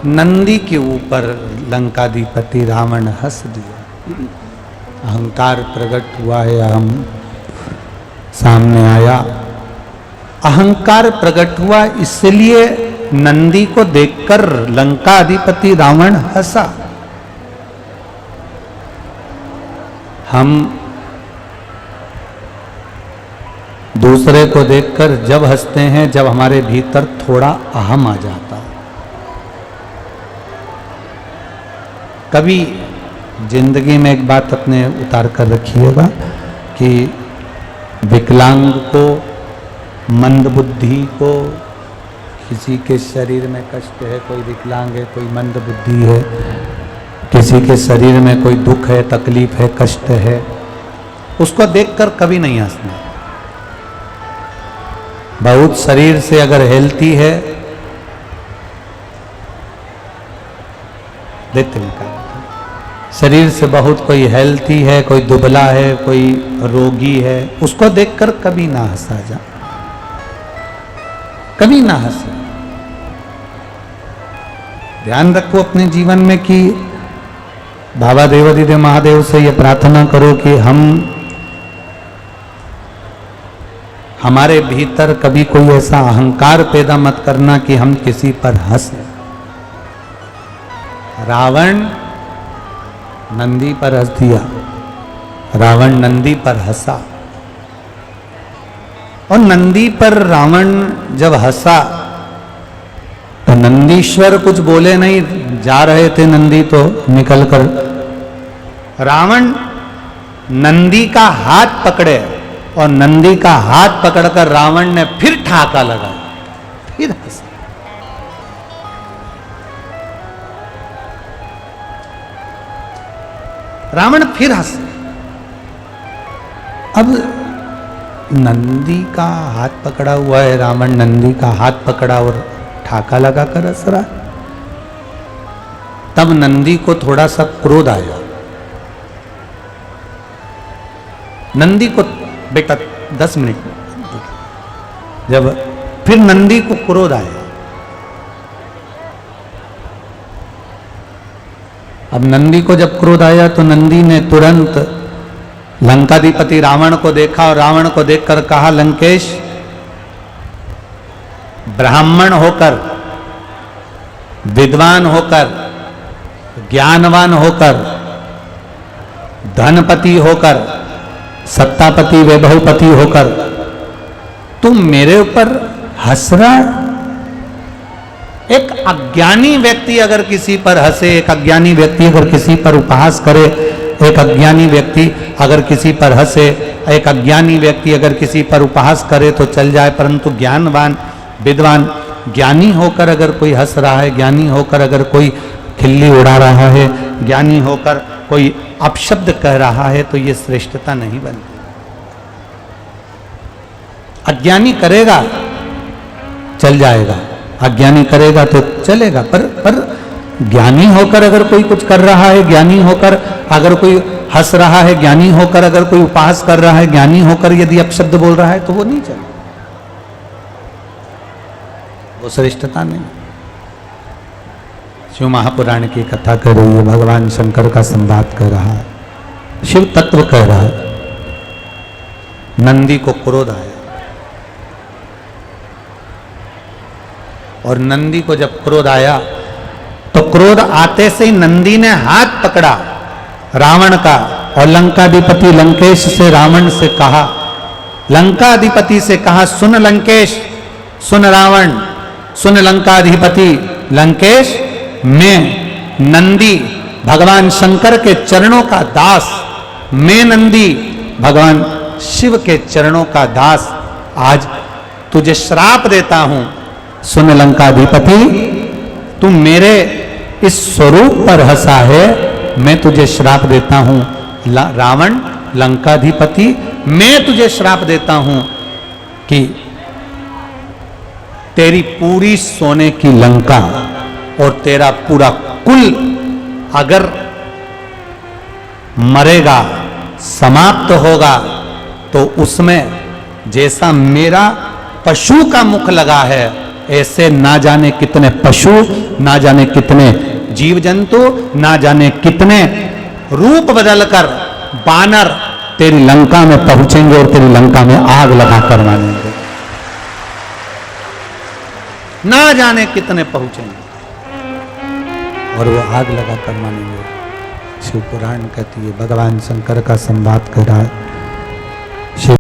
नंदी के ऊपर लंकाधिपति रावण हंस दिया। अहंकार प्रकट हुआ है, हम सामने आया। अहंकार प्रकट हुआ, इसलिए नंदी को देखकर लंका अधिपति रावण हंसा। हम दूसरे को देखकर जब हंसते हैं, जब हमारे भीतर थोड़ा अहम आ जाता है। कभी जिंदगी में एक बात अपने उतार कर रखिएगा कि विकलांग को, मंदबुद्धि को, किसी के शरीर में कष्ट है, कोई विकलांग है, कोई मंदबुद्धि है, किसी के शरीर में कोई दुख है, तकलीफ है, कष्ट है, उसको देखकर कभी नहीं हंसना। बहुत शरीर से अगर हेल्थी है, देखते हैं शरीर से बहुत कोई हेल्थी है, कोई दुबला है, कोई रोगी है, उसको देखकर कभी ना हंसा जा, कभी ना हंसे। ध्यान रखो अपने जीवन में कि बाबा देवादिदेव महादेव से यह प्रार्थना करो कि हमारे भीतर कभी कोई ऐसा अहंकार पैदा मत करना कि हम किसी पर हंसे। रावण नंदी पर हंस दिया, रावण नंदी पर हंसा, और नंदी पर रावण जब हंसा तो नंदीश्वर कुछ बोले नहीं, जा रहे थे नंदी तो निकलकर। रावण नंदी का हाथ पकड़े और नंदी का हाथ पकड़कर रावण ने फिर ठाका लगाया, फिर हंसा। रावण फिर हंसे। अब नंदी का हाथ पकड़ा हुआ है, रावण नंदी का हाथ पकड़ा और ठाका लगाकर हंस रहा। तब नंदी को थोड़ा सा क्रोध आया। नंदी को, बेटा 10 मिनट, जब फिर नंदी को क्रोध आया। अब नंदी को जब क्रोध आया तो नंदी ने तुरंत लंकाधिपति रावण को देखा और रावण को देखकर कहा, लंकेश, ब्राह्मण होकर, विद्वान होकर, ज्ञानवान होकर, धनपति होकर, सत्तापति, वैभवपति होकर तुम मेरे ऊपर हंस रहा। एक अज्ञानी व्यक्ति अगर किसी पर हंसे, एक अज्ञानी व्यक्ति अगर किसी पर उपहास करे, एक अज्ञानी व्यक्ति अगर किसी पर हंसे, एक अज्ञानी व्यक्ति अगर किसी पर उपहास करे तो चल जाए, परंतु ज्ञानवान, विद्वान, ज्ञानी होकर अगर कोई हंस रहा है, ज्ञानी होकर अगर कोई खिल्ली उड़ा रहा है, ज्ञानी होकर कोई अपशब्द कह रहा है, तो ये श्रेष्ठता नहीं बनती। अज्ञानी करेगा चल जाएगा, अज्ञानी करेगा तो चलेगा, पर ज्ञानी होकर अगर कोई कुछ कर रहा है, ज्ञानी होकर अगर कोई हंस रहा है, ज्ञानी होकर अगर कोई उपहास कर रहा है, ज्ञानी होकर यदि अपशब्द बोल रहा है तो वो नहीं चलेगा, वो श्रेष्ठता नहीं। शिव महापुराण की कथा कर रही है, भगवान शंकर का संवाद कर रहा है, शिव तत्व कह रहा है। नंदी को क्रोध आया और नंदी को जब क्रोध आया तो क्रोध आते से ही नंदी ने हाथ पकड़ा रावण का और लंकाधिपति लंकेश से रावण से कहा, लंकाधिपति से कहा, सुन लंकेश, सुन रावण, सुन लंकाधिपति लंकेश, मैं नंदी भगवान शंकर के चरणों का दास, मैं नंदी भगवान शिव के चरणों का दास आज तुझे श्राप देता हूं। सुन लंकाधिपति, तू मेरे इस स्वरूप पर हंसा है, मैं तुझे श्राप देता हूं। रावण, लंकाधिपति, मैं तुझे श्राप देता हूं कि तेरी पूरी सोने की लंका और तेरा पूरा कुल अगर मरेगा, समाप्त होगा, तो उसमें जैसा मेरा पशु का मुख लगा है ऐसे ना जाने कितने पशु, ना जाने कितने जीव जंतु, ना जाने कितने रूप बदलकर बानर तेरी लंका में पहुंचेंगे और तेरी लंका में आग लगाकर मारेंगे। ना जाने कितने पहुंचेंगे और वो आग लगाकर मानेंगे। शिव पुराण कहती है, भगवान शंकर का संवाद कर रहा है,